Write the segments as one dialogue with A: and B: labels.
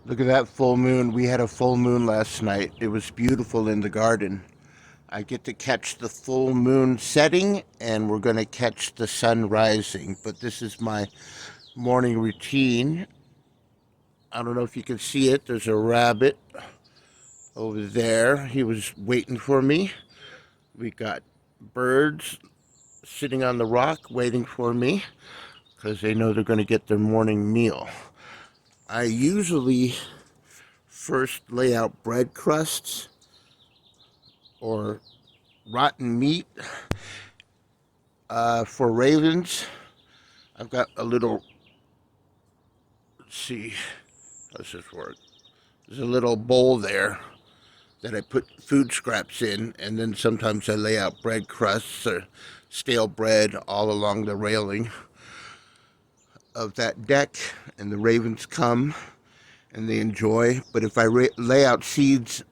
A: Look at that full moon. We had a full moon last night. It was beautiful in the garden. I get to catch the full moon setting and we're going to catch the sun rising. But this is my morning routine. I don't know if you can see it. There's a rabbit over there. He was waiting for me. We got birds sitting on the rock waiting for me because they know they're going to get their morning meal. I usually first lay out bread crusts or rotten meat for ravens. I've got a little, let's see, how does this work? There's a little bowl there that I put food scraps in, and then sometimes I lay out bread crusts or stale bread all along the railing of that deck, and the ravens come and they enjoy. But if I lay out seeds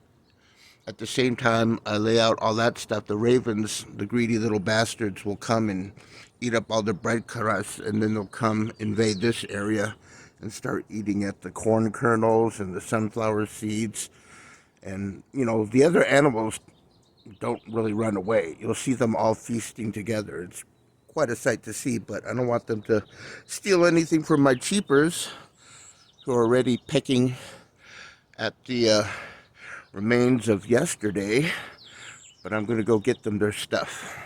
A: at the same time I lay out all that stuff, the ravens, the greedy little bastards, will come and eat up all the bread crusts, and then they'll come invade this area and start eating at the corn kernels and the sunflower seeds. And, you know, the other animals don't really run away. You'll see them all feasting together. It's quite a sight to see, but I don't want them to steal anything from my cheapers who are already pecking at the remains of yesterday. But I'm going to go get them their stuff.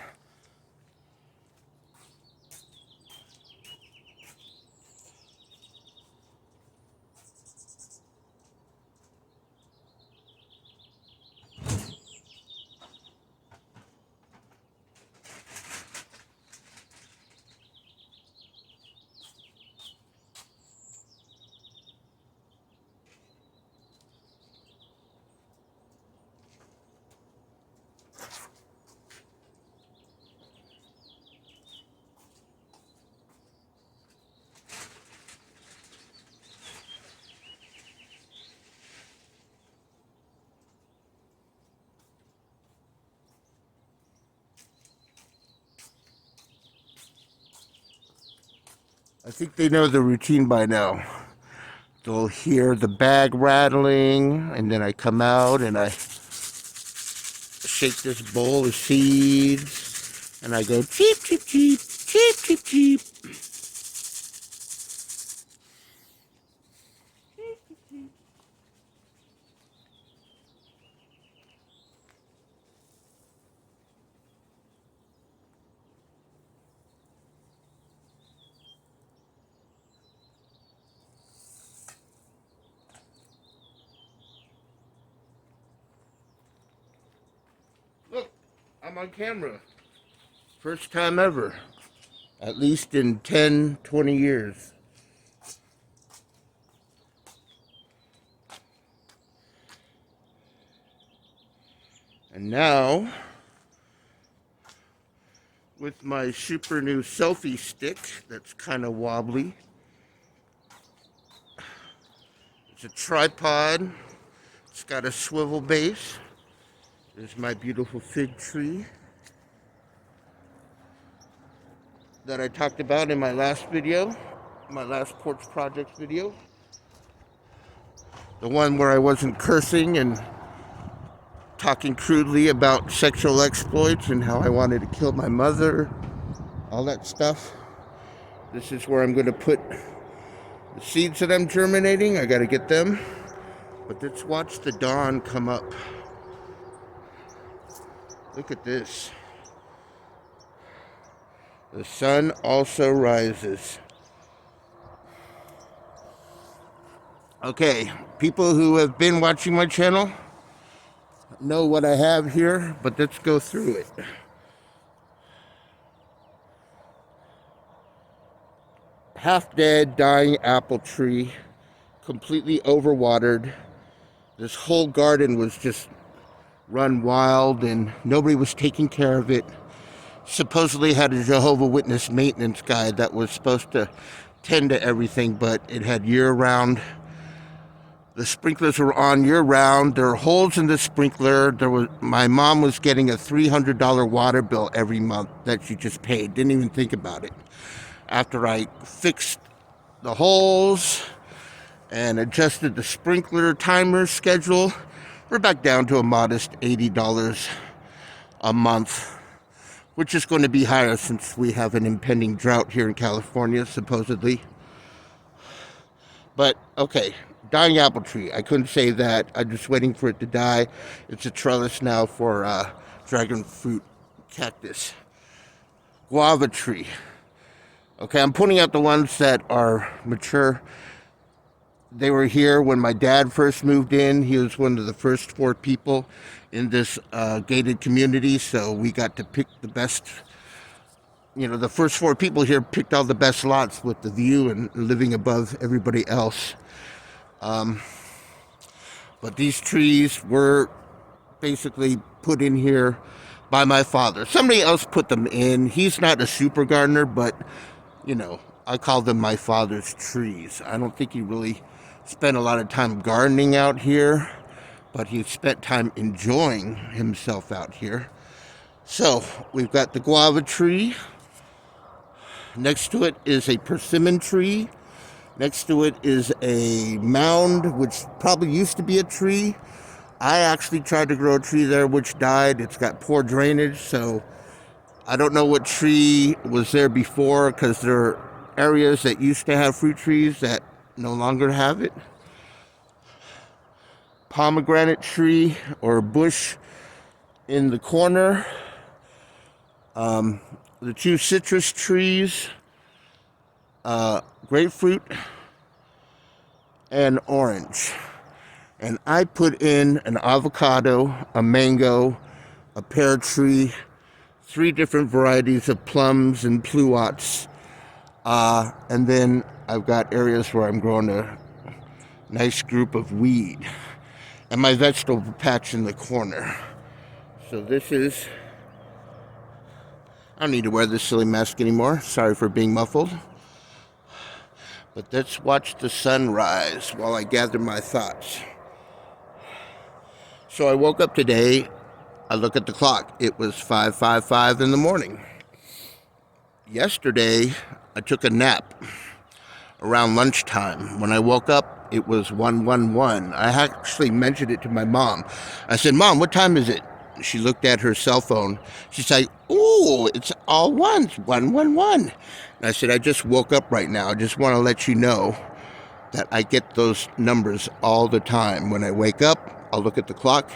A: I think they know the routine by now. They'll hear the bag rattling, and then I come out and I shake this bowl of seeds, and I go cheep, cheep, cheep, cheep, cheep, cheep. Look, I'm on camera. First time ever. At least in 10, 20 years. And now, with my super new selfie stick that's kind of wobbly, it's a tripod. It's got a swivel base. There's my beautiful fig tree that I talked about in my last video, my last porch project video. The one where I wasn't cursing and talking crudely about sexual exploits and how I wanted to kill my mother, all that stuff. This is where I'm going to put the seeds that I'm germinating. I got to get them. But let's watch the dawn come up. Look at this. The sun also rises. Okay, people who have been watching my channel know what I have here, but let's go through it. Half dead, dying apple tree, completely overwatered. This whole garden was just run wild and nobody was taking care of it. Supposedly had a Jehovah Witness maintenance guy that was supposed to tend to everything, but it had year-round. The sprinklers were on year-round. There were holes in the sprinkler. My mom was getting a $300 water bill every month that she just paid. Didn't even think about it. After I fixed the holes, and adjusted the sprinkler timer schedule. We're back down to a modest $80 a month, which is going to be higher since we have an impending drought here in California, supposedly. But, okay, dying apple tree. I couldn't say that. I'm just waiting for it to die. It's a trellis now for dragon fruit cactus. Guava tree. Okay, I'm putting out the ones that are mature. They were here when my dad first moved in. He was one of the first 4 people in this gated community, so we got to pick the best. The first 4 people here picked all the best lots with the view and living above everybody else. But these trees were basically put in here by my father. Somebody else put them in. He's not a super gardener, but, I call them my father's trees. I don't think he really spent a lot of time gardening out here, but he spent time enjoying himself out here. So, we've got the guava tree. Next to it is a persimmon tree. Next to it is a mound, which probably used to be a tree. I actually tried to grow a tree there, which died. It's got poor drainage, so I don't know what tree was there before, because there are areas that used to have fruit trees that no longer have it. Pomegranate tree or bush in the corner. The 2 citrus trees, grapefruit and orange. And I put in an avocado, a mango, a pear tree, 3 different varieties of plums and pluots. And then I've got areas where I'm growing a nice group of weed. And my vegetable patch in the corner. So this is... I don't need to wear this silly mask anymore. Sorry for being muffled. But let's watch the sun rise while I gather my thoughts. So I woke up today. I look at the clock. It was 5:55 in the morning. Yesterday, I took a nap around lunchtime. When I woke up, it was 1:11. I actually mentioned it to my mom. I said, "Mom, what time is it?" She looked at her cell phone. She's like, "Ooh, it's all ones, 111." And I said, "I just woke up right now. I just want to let you know that I get those numbers all the time. When I wake up, I'll look at the clock.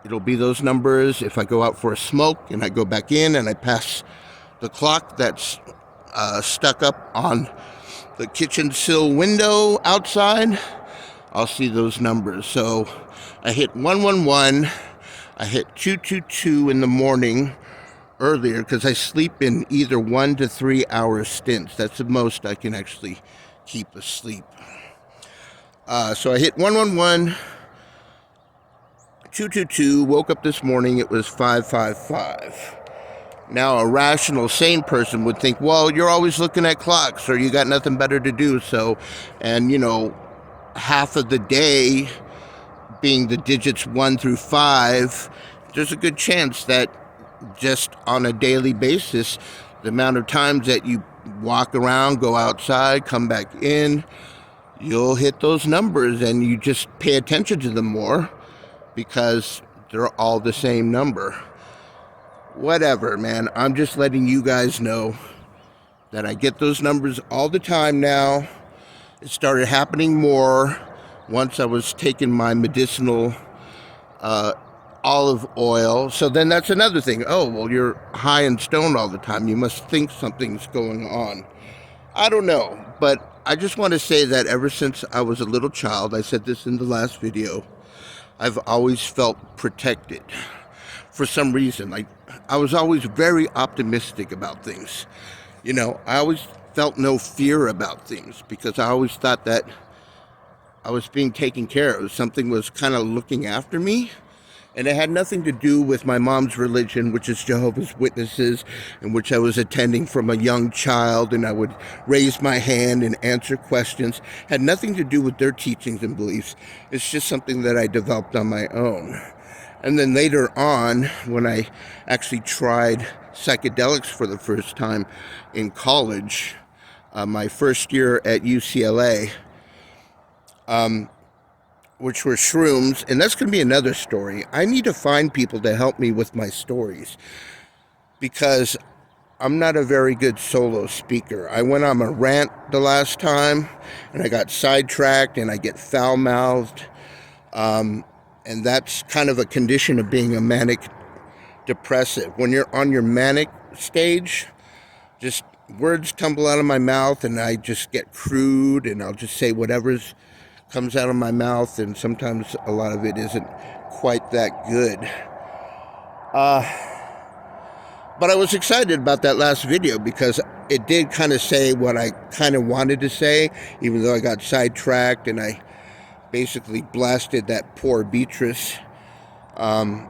A: It'll be those numbers. If I go out for a smoke and I go back in and I pass the clock that's stuck up on the kitchen sill window outside, I'll see those numbers." So I hit 111. I hit 222 in the morning earlier because I sleep in either 1 to 3 hour stints. That's the most I can actually keep asleep. So I hit 111, 222, woke up this morning, it was 5:55. Now, a rational, sane person would think, well, you're always looking at clocks or you got nothing better to do. So, and half of the day being the digits 1 through 5, there's a good chance that just on a daily basis, the amount of times that you walk around, go outside, come back in, you'll hit those numbers, and you just pay attention to them more because they're all the same number. Whatever, man. I'm just letting you guys know that I get those numbers all the time now. It started happening more once I was taking my medicinal olive oil. So then that's another thing. Oh, well, you're high and stoned all the time. You must think something's going on. I don't know, but I just want to say that ever since I was a little child, I said this in the last video, I've always felt protected for some reason. Like, I was always very optimistic about things. I always felt no fear about things because I always thought that I was being taken care of. Something was kind of looking after me. And it had nothing to do with my mom's religion, which is Jehovah's Witnesses, in which I was attending from a young child, and I would raise my hand and answer questions. It had nothing to do with their teachings and beliefs. It's just something that I developed on my own. And then later on, when I actually tried psychedelics for the first time in college, my first year at UCLA, which were shrooms, and that's going to be another story. I need to find people to help me with my stories because I'm not a very good solo speaker. I went on a rant the last time, and I got sidetracked, and I get foul-mouthed, and that's kind of a condition of being a manic depressive. When you're on your manic stage, just words tumble out of my mouth, and I just get crude, and I'll just say whatever's comes out of my mouth, and sometimes a lot of it isn't quite that good. But I was excited about that last video because it did kind of say what I kind of wanted to say, even though I got sidetracked and I basically blasted that poor Beatrice. But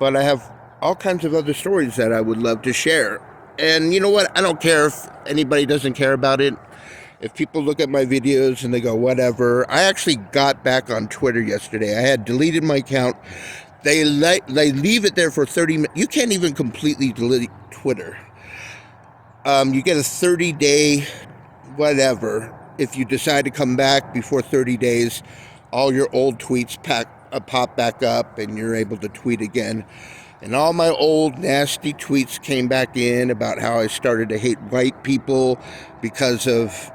A: I have all kinds of other stories that I would love to share. And you know what? I don't care if anybody doesn't care about it. If people look at my videos and they go, whatever. I actually got back on Twitter yesterday. I had deleted my account. They leave it there for 30 minutes. You can't even completely delete Twitter. You get a 30-day whatever. If you decide to come back before 30 days, all your old tweets pop back up and you're able to tweet again. And all my old nasty tweets came back in about how I started to hate white people because of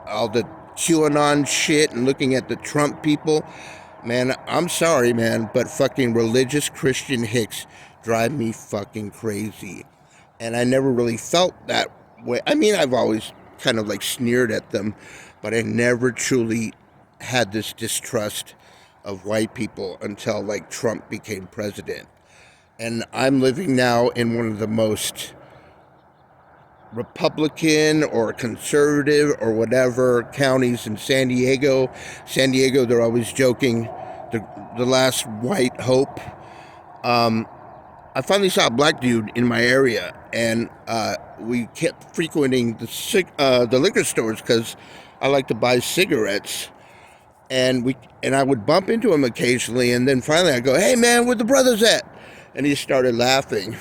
A: all the QAnon shit and looking at the Trump people. Man, I'm sorry, man, but fucking religious Christian hicks drive me fucking crazy. And I never really felt that way. I mean, I've always kind of like sneered at them, but I never truly had this distrust of white people until like Trump became president. And I'm living now in one of the most Republican or conservative or whatever counties in San Diego. San Diego, they're always joking, the last white hope. I finally saw a black dude in my area, and we kept frequenting the liquor stores because I like to buy cigarettes. And I would bump into him occasionally, and then finally I go, "Hey man, where the brothers at?" And he started laughing.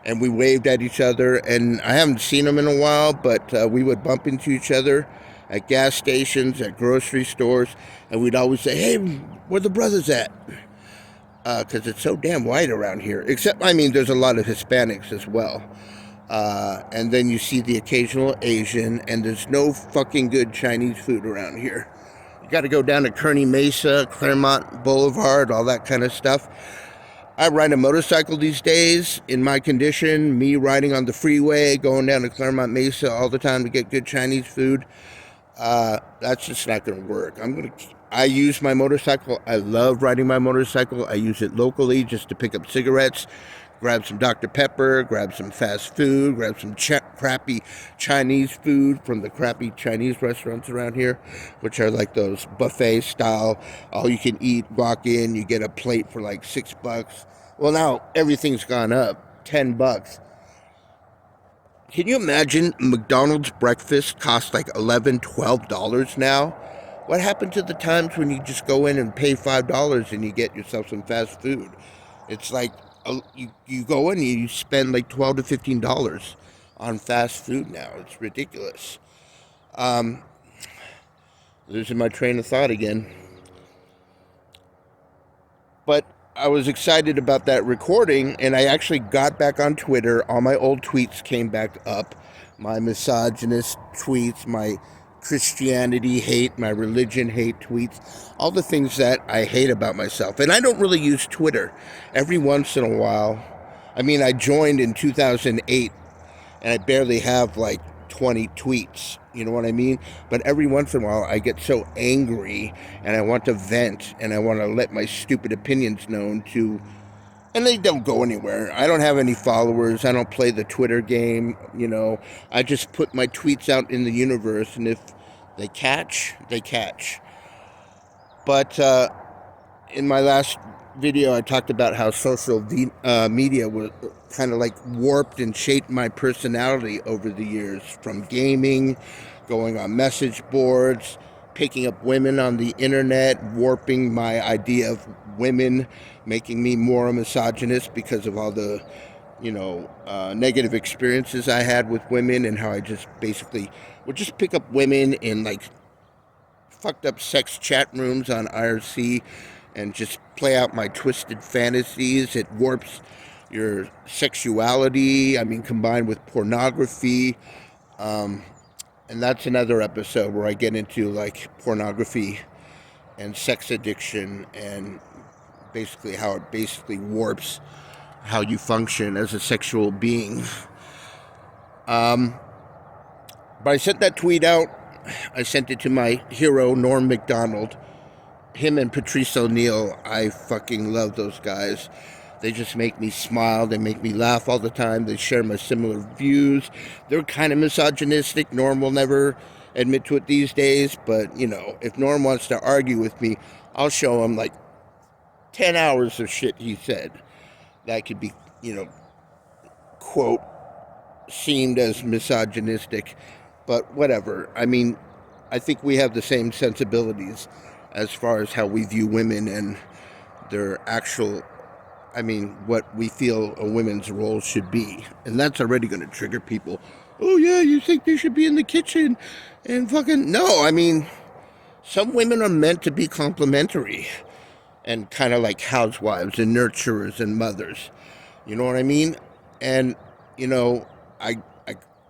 A: And we waved at each other, and I haven't seen him in a while, but we would bump into each other at gas stations, at grocery stores, and we'd always say, "Hey, where the brothers at?" Because it's so damn white around here. Except, I mean, there's a lot of Hispanics as well. And then you see the occasional Asian, and there's no fucking good Chinese food around here. You got to go down to Kearny Mesa, Claremont Boulevard, all that kind of stuff. I ride a motorcycle these days. In my condition, me riding on the freeway, going down to Claremont Mesa all the time to get good Chinese food, that's just not going to work. I use my motorcycle. I love riding my motorcycle. I use it locally just to pick up cigarettes, grab some Dr. Pepper, grab some fast food, grab some crappy Chinese food from the crappy Chinese restaurants around here, which are like those buffet style, all you can eat, walk in, you get a plate for like $6. Well, now everything's gone up, $10. Can you imagine McDonald's breakfast costs like $11, $12 now? What happened to the times when you just go in and pay $5 and you get yourself some fast food? It's like you go in and you spend like $12 to $15 on fast food now. It's ridiculous. Losing my train of thought again. But I was excited about that recording, and I actually got back on Twitter. All my old tweets came back up. My misogynist tweets, my Christianity hate, my religion hate tweets, all the things that I hate about myself. And I don't really use Twitter. Every once in a while, I mean, I joined in 2008, and I barely have like 20 tweets, you know what I mean? But every once in a while, I get so angry, and I want to vent, and I want to let my stupid opinions known to, and they don't go anywhere. I don't have any followers. I don't play the Twitter game, you know. I just put my tweets out in the universe, and if they catch, they catch. But in my last video, I talked about how social media was kind of like warped and shaped my personality over the years, from gaming, going on message boards, picking up women on the internet, warping my idea of women, making me more a misogynist because of all the, you know, negative experiences I had with women, and how I just basically would just pick up women and like fucked up sex chat rooms on IRC and just play out my twisted fantasies. It warps your sexuality, I mean, combined with pornography. And that's another episode where I get into like pornography and sex addiction and basically how it basically warps how you function as a sexual being. But I sent that tweet out. I sent it to my hero, Norm Macdonald. Him and Patrice O'Neill, I fucking love those guys. They just make me smile. They make me laugh all the time. They share my similar views. They're kind of misogynistic. Norm will never admit to it these days. But, you know, if Norm wants to argue with me, I'll show him like 10 hours of shit he said that could be, you know, quote, seemed as misogynistic. But whatever. I mean, I think we have the same sensibilities as far as how we view women and their actual, I mean, what we feel a woman's role should be. And that's already going to trigger people. Oh, yeah, you think they should be in the kitchen and fucking... No, I mean, some women are meant to be complimentary and kind of like housewives and nurturers and mothers. You know what I mean? And, you know,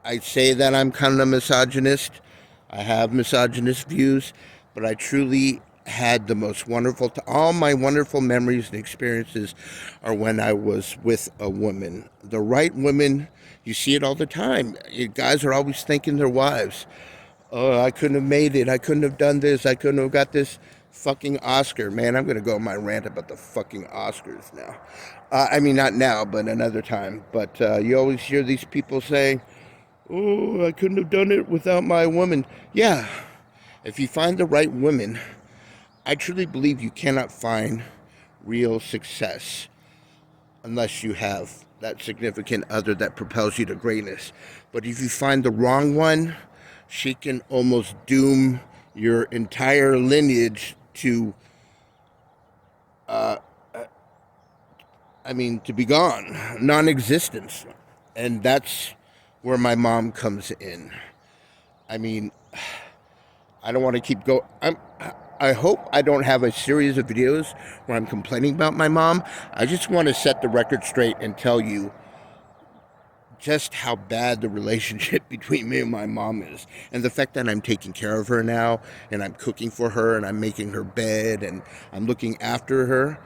A: I say that I'm kind of a misogynist. I have misogynist views, but I truly had the most wonderful, all my wonderful memories and experiences are when I was with a woman. The right woman, you see it all the time. Guys are always thanking their wives. Oh, I couldn't have made it. I couldn't have done this. I couldn't have got this fucking Oscar. Man, I'm going to go on my rant about the fucking Oscars now. I mean, not now, but another time. But you always hear these people say, oh, I couldn't have done it without my woman. Yeah, if you find the right woman, I truly believe you cannot find real success unless you have that significant other that propels you to greatness. But if you find the wrong one, she can almost doom your entire lineage to, to be gone, non-existence. And that's where my mom comes in. I mean, I don't want to keep going. I hope I don't have a series of videos where I'm complaining about my mom. I just want to set the record straight and tell you just how bad the relationship between me and my mom is. And the fact that I'm taking care of her now, and I'm cooking for her, and I'm making her bed, and I'm looking after her,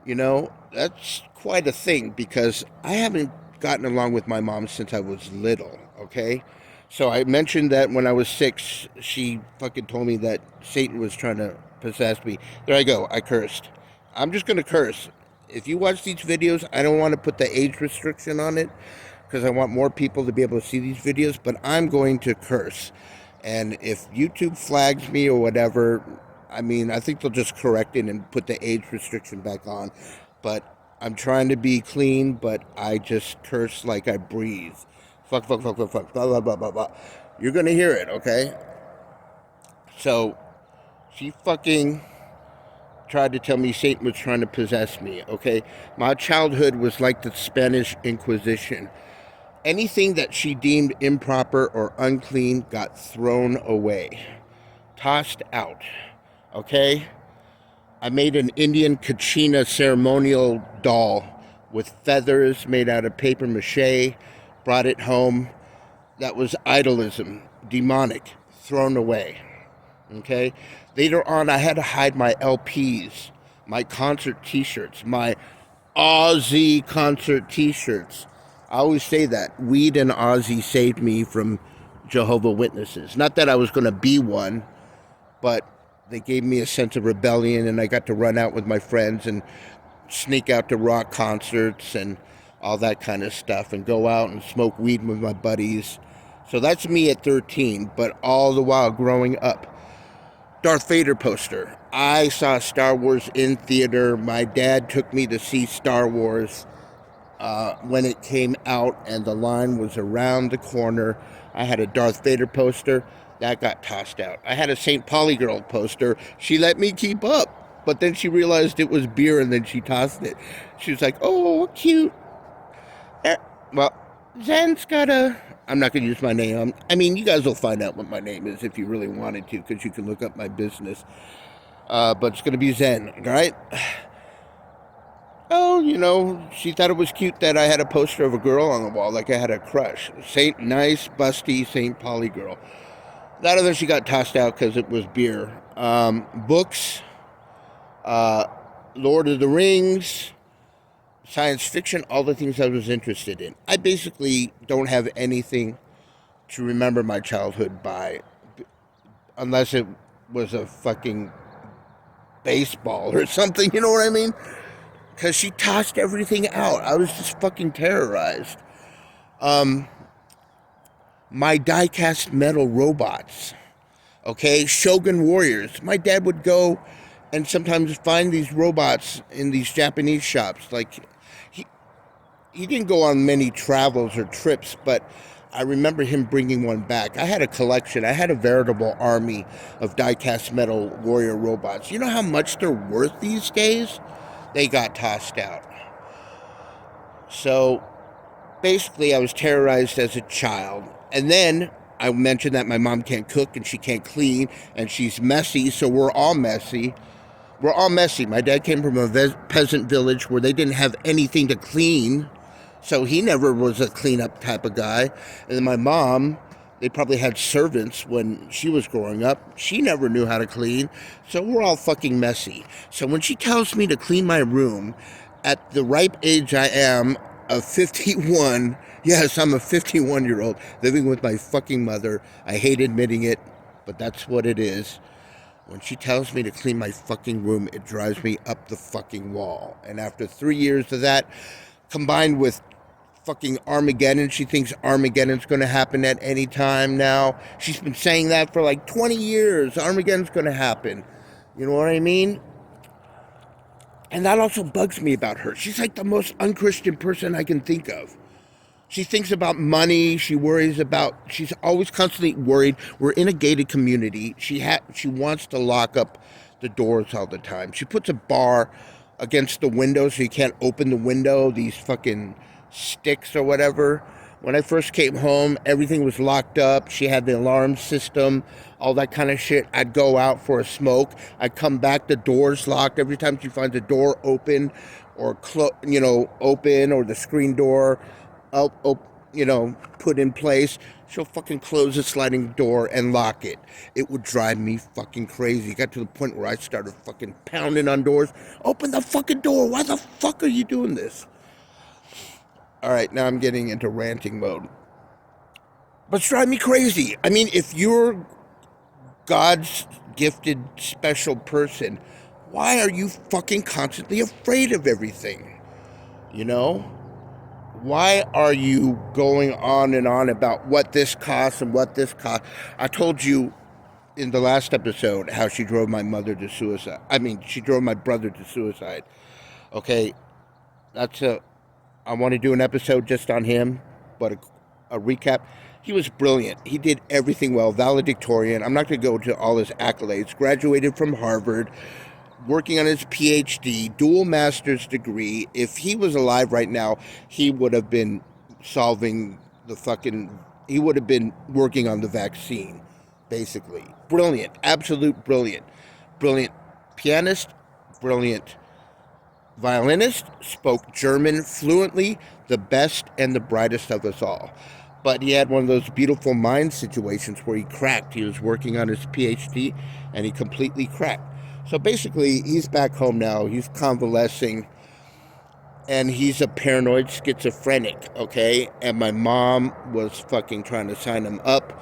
A: you know, that's quite a thing, because I haven't gotten along with my mom since I was little, okay? So I mentioned that when I was 6, she fucking told me that Satan was trying to possess me. There I go, I cursed. I'm just going to curse. If you watch these videos, I don't want to put the age restriction on it, because I want more people to be able to see these videos, but I'm going to curse. And if YouTube flags me or whatever, I mean, I think they'll just correct it and put the age restriction back on. But I'm trying to be clean, but I just curse like I breathe. Fuck, blah, blah, blah, blah, blah. You're going to hear it, okay? So, she fucking tried to tell me Satan was trying to possess me, okay? My childhood was like the Spanish Inquisition. Anything that she deemed improper or unclean got thrown away, tossed out, okay? I made an Indian Kachina ceremonial doll with feathers made out of paper mache, brought it home. That was idolism, demonic, thrown away, okay? Later on, I had to hide my LPs, my concert t-shirts, my Aussie concert t-shirts. I always say that. Weed and Aussie saved me from Jehovah Witnesses. Not that I was going to be one, but they gave me a sense of rebellion, and I got to run out with my friends and sneak out to rock concerts and all that kind of stuff, and go out and smoke weed with my buddies. So that's me at 13, but all the while growing up. Darth Vader poster. I saw Star Wars in theater. My dad took me to see Star Wars when it came out, and the line was around the corner. I had a Darth Vader poster. That got tossed out. I had a St. Pauli girl poster. She let me keep up, but then she realized it was beer, and then she tossed it. She was like, oh, cute. Well, Zen's got a I'm not going to use my name. I mean, you guys will find out what my name is if you really wanted to, because you can look up my business. But it's going to be Zen, all right? Oh, she thought it was cute that I had a poster of a girl on the wall, like I had a crush. Nice, busty St. Pauli girl. That other she got tossed out because it was beer. Books, Lord of the Rings, science fiction, all the things I was interested in. I basically don't have anything to remember my childhood by, unless it was a fucking baseball or something, you know what I mean? Because she tossed everything out. I was just fucking terrorized. My die-cast metal robots, okay? Shogun warriors. My dad would go and sometimes find these robots in these Japanese shops. Like, he didn't go on many travels or trips, but I remember him bringing one back. I had a collection. I had a veritable army of die-cast metal warrior robots. You know how much they're worth these days? They got tossed out. So basically, I was terrorized as a child. And then I mentioned that my mom can't cook and she can't clean and she's messy, so we're all messy. We're all messy. My dad came from a peasant village where they didn't have anything to clean, so he never was a cleanup type of guy. And then my mom, they probably had servants when she was growing up. She never knew how to clean, so we're all fucking messy. So when she tells me to clean my room, at the ripe age I am of 51, yes, I'm a 51-year-old living with my fucking mother. I hate admitting it, but that's what it is. When she tells me to clean my fucking room, it drives me up the fucking wall. And after 3 years of that, combined with fucking Armageddon, she thinks Armageddon's going to happen at any time now. She's been saying that for like 20 years. Armageddon's going to happen. You know what I mean? And that also bugs me about her. She's like the most unchristian person I can think of. She thinks about money. She's always constantly worried. We're in a gated community. She wants to lock up the doors all the time. She puts a bar against the window so you can't open the window, these fucking sticks or whatever. When I first came home, everything was locked up. She had the alarm system, all that kind of shit. I'd go out for a smoke. I'd come back, the door's locked. Every time she finds a door open or open, or the screen door put in place, she'll fucking close the sliding door and lock it. It would drive me fucking crazy. It got to the point where I started fucking pounding on doors. Open the fucking door. Why the fuck are you doing this? All right, now I'm getting into ranting mode. But it's driving me crazy. I mean, if you're God's gifted special person, why are you fucking constantly afraid of everything? You know? Why are you going on and on about what this costs and what this costs? I told you in the last episode how she drove my mother to suicide. She drove my brother to suicide. Okay, I want to do an episode just on him, but a recap. He was brilliant. He did everything well. Valedictorian. I'm not going to go to all his accolades. Graduated from Harvard, working on his PhD, dual master's degree. If he was alive right now, he would have been he would have been working on the vaccine, basically. Brilliant. Absolute brilliant. Brilliant pianist, brilliant violinist, spoke German fluently, the best and the brightest of us all. But he had one of those beautiful mind situations where he cracked. He was working on his PhD and he completely cracked. So basically, he's back home now. He's convalescing and he's a paranoid schizophrenic, okay? And my mom was fucking trying to sign him up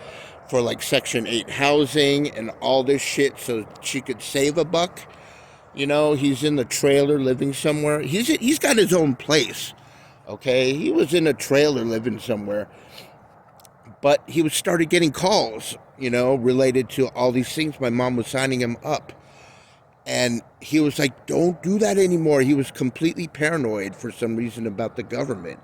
A: for like Section 8 housing and all this shit so she could save a buck. You know, he's in the trailer living somewhere. He's got his own place, okay? He was in a trailer living somewhere. But he started getting calls, related to all these things. My mom was signing him up. And he was like, don't do that anymore. He was completely paranoid for some reason about the government.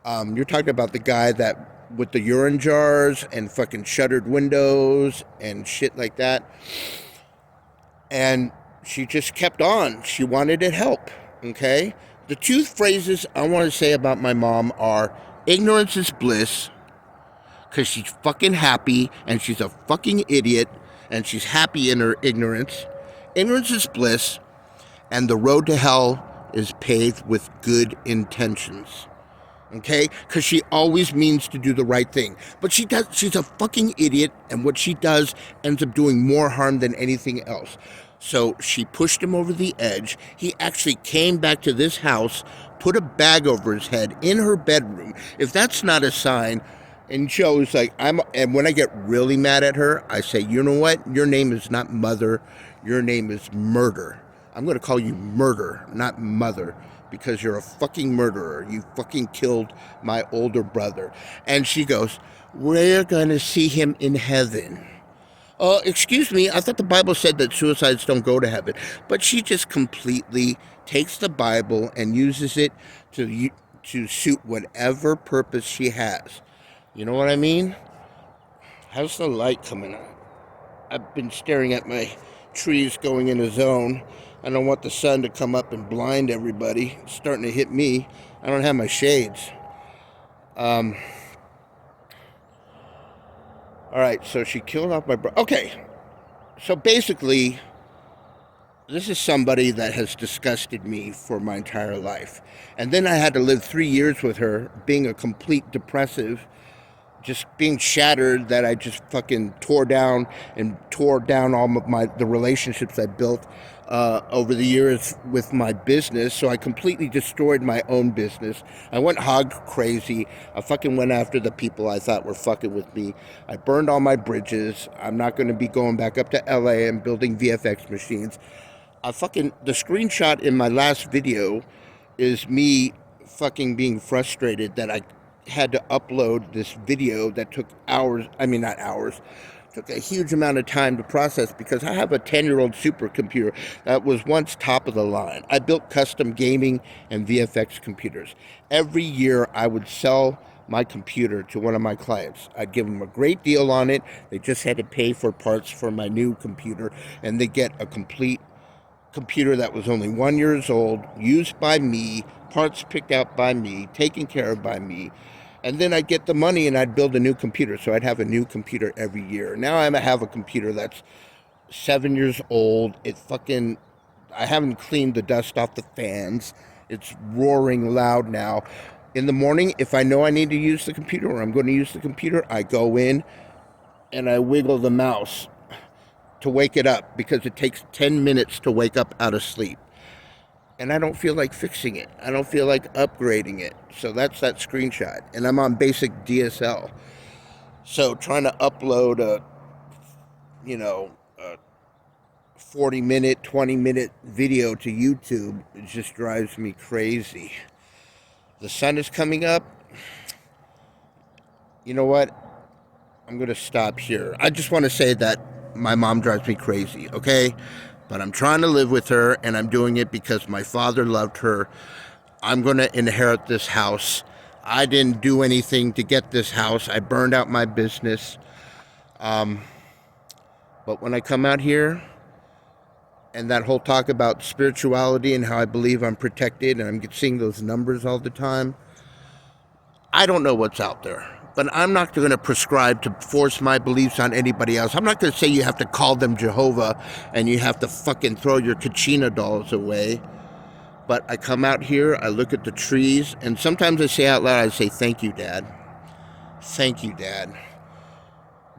A: You're talking about the guy that with the urine jars and fucking shuttered windows and shit like that. And she just kept on. She wanted to help, okay? The two phrases I want to say about my mom are ignorance is bliss because she's fucking happy and she's a fucking idiot and she's happy in her ignorance. Ignorance is bliss, and the road to hell is paved with good intentions. Okay? Because she always means to do the right thing. But she's a fucking idiot, and what she does ends up doing more harm than anything else. So she pushed him over the edge. He actually came back to this house, put a bag over his head in her bedroom. If that's not a sign, and she always like, and when I get really mad at her, I say, you know what? Your name is not mother. Your name is murder. I'm going to call you murder, not mother, because you're a fucking murderer. You fucking killed my older brother. And she goes, we're going to see him in heaven. Excuse me, I thought the Bible said that suicides don't go to heaven. But she just completely takes the Bible and uses it to suit whatever purpose she has. You know what I mean? How's the light coming on? I've been staring at my trees going in a zone. I don't want the sun to come up and blind everybody. It's starting to hit me. I don't have my shades. All right, so she killed off my brother. Okay, so basically, this is somebody that has disgusted me for my entire life. And then I had to live 3 years with her, being a complete depressive, just being shattered, that I just fucking tore down all of the relationships I built over the years with my business. So I completely destroyed my own business. I went hog crazy. I fucking went after the people I thought were fucking with me. I burned all my bridges. I'm not going to be going back up to LA and building VFX machines. The screenshot in my last video is me fucking being frustrated that I had to upload this video that took took a huge amount of time to process, because I have a 10-year-old supercomputer that was once top of the line. I built custom gaming and VFX computers. Every year I would sell my computer to one of my clients. I'd give them a great deal on it. They just had to pay for parts for my new computer, and they get a complete computer that was only 1 year old, used by me, parts picked out by me, taken care of by me. And then I'd get the money and I'd build a new computer. So I'd have a new computer every year. Now I have a computer that's 7 years old. I haven't cleaned the dust off the fans. It's roaring loud now. In the morning, if I know I need to use the computer or I'm going to use the computer, I go in and I wiggle the mouse to wake it up, because it takes 10 minutes to wake up out of sleep. And I don't feel like fixing it. I don't feel like upgrading it. So that's that screenshot. And I'm on basic DSL. So trying to upload a 40-minute, 20-minute video to YouTube, it just drives me crazy. The sun is coming up. You know what? I'm going to stop here. I just want to say that my mom drives me crazy, okay? But I'm trying to live with her, and I'm doing it because my father loved her. I'm going to inherit this house. I didn't do anything to get this house. I burned out my business. But when I come out here, and that whole talk about spirituality and how I believe I'm protected, and I'm seeing those numbers all the time, I don't know what's out there. But I'm not going to prescribe to force my beliefs on anybody else. I'm not going to say you have to call them Jehovah and you have to fucking throw your Kachina dolls away. But I come out here, I look at the trees, and sometimes I say out loud, I say, thank you, Dad. Thank you, Dad.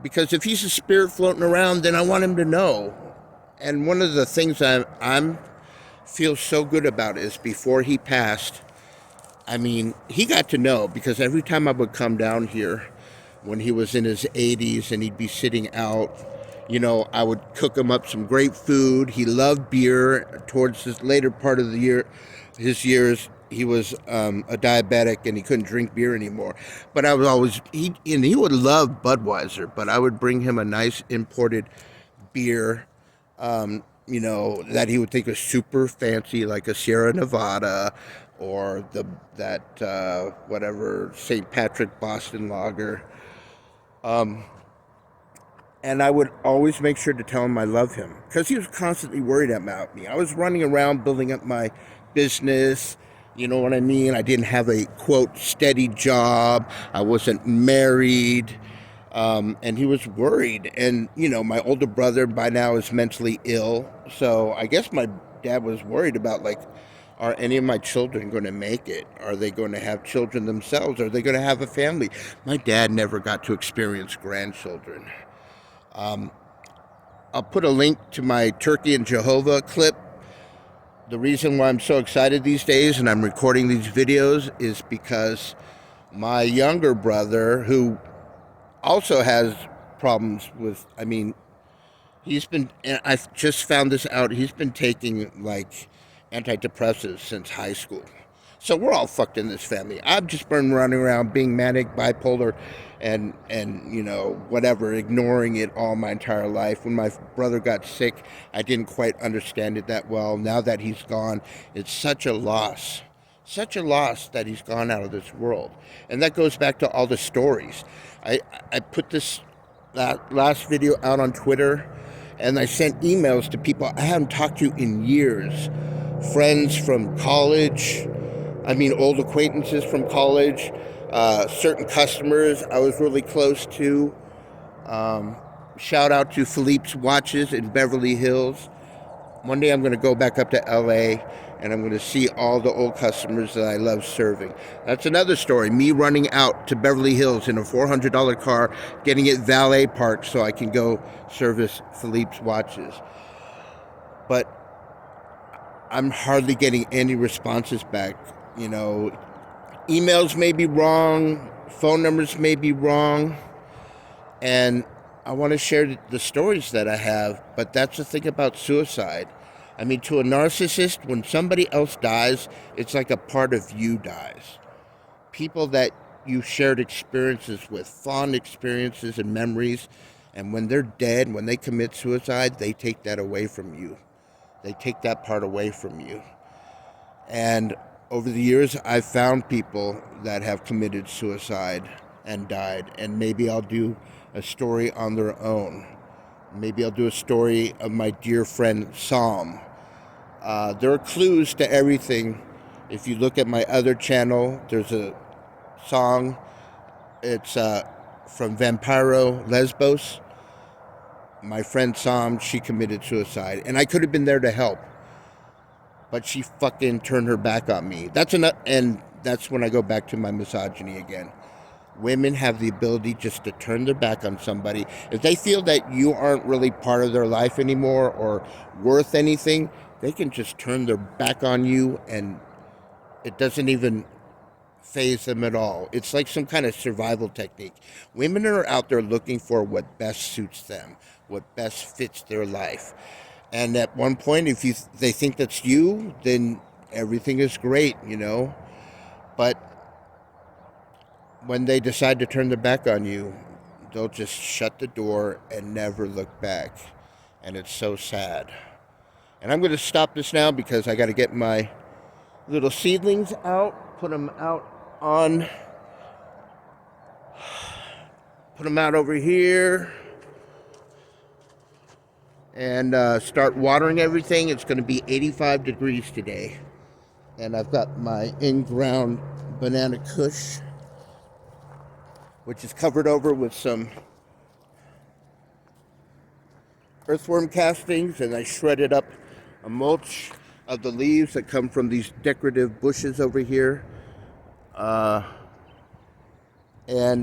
A: Because if he's a spirit floating around, then I want him to know. And one of the things I'm feel so good about is before he passed, he got to know, because every time I would come down here when he was in his 80s and he'd be sitting out, I would cook him up some great food. He loved beer. Towards his later part of his years, he was a diabetic and he couldn't drink beer anymore. But I was always, he would love Budweiser, but I would bring him a nice imported beer, that he would think was super fancy, like a Sierra Nevada, or whatever, St. Patrick Boston Lager. And I would always make sure to tell him I love him, because he was constantly worried about me. I was running around building up my business, you know what I mean? I didn't have a, quote, steady job. I wasn't married. And he was worried. And, you know, my older brother by now is mentally ill. So I guess my dad was worried about, like, are any of my children going to make it? Are they going to have children themselves? Are they going to have a family? My dad never got to experience grandchildren. I'll put a link to my Turkey and Jehovah clip. The reason why I'm so excited these days and I'm recording these videos is because my younger brother, who also has problems with, I mean, he's been, and I just found this out, he's been taking like antidepressants since high school. So we're all fucked in this family. I've just been running around being manic, bipolar, and you know, whatever, ignoring it all my entire life. When my brother got sick, I didn't quite understand it that well. Now that he's gone, it's such a loss. Such a loss that he's gone out of this world. And that goes back to all the stories. I put this last video out on Twitter, and I sent emails to people I haven't talked to in years. Friends from college, I mean old acquaintances from college, certain customers I was really close to. Shout out to Philippe's Watches in Beverly Hills. One day I'm going to go back up to LA and I'm going to see all the old customers that I love serving. That's another story. Me running out to Beverly Hills in a $400 car, getting it valet parked so I can go service Philippe's Watches. But I'm hardly getting any responses back. You know, emails may be wrong, phone numbers may be wrong, and I want to share the stories that I have, but that's the thing about suicide. I mean, to a narcissist, when somebody else dies, it's like a part of you dies. People that you shared experiences with, fond experiences and memories, and when they're dead, when they commit suicide, they take that away from you. They take that part away from you. And over the years, I've found people that have committed suicide and died, and maybe I'll do a story on their own. Maybe I'll do a story of my dear friend Psalm. There are clues to everything. If you look at my other channel, there's a song. It's from Vampiro Lesbos. My friend Psalm, she committed suicide, and I could have been there to help, but she fucking turned her back on me. And that's when I go back to my misogyny again. Women have the ability just to turn their back on somebody. If they feel that you aren't really part of their life anymore or worth anything, they can just turn their back on you and it doesn't even faze them at all. It's like some kind of survival technique. Women are out there looking for what best suits them, what best fits their life. And at one point, if they think that's you, then everything is great, you know. But when they decide to turn their back on you, they'll just shut the door and never look back. And it's so sad. And I'm going to stop this now because I got to get my little seedlings out, put them out over here, and start watering everything. It's going to be 85 degrees today. And I've got my in-ground banana kush, which is covered over with some earthworm castings, and I shredded up a mulch of the leaves that come from these decorative bushes over here. And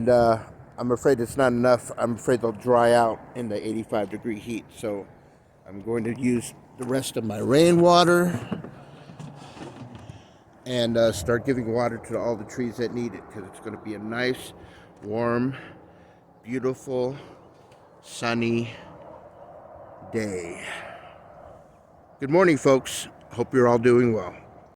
A: I'm afraid it's not enough. I'm afraid they'll dry out in the 85 degree heat. So I'm going to use the rest of my rainwater and start giving water to all the trees that need it, because it's going to be a nice, warm, beautiful, sunny day. Good morning, folks. Hope you're all doing well.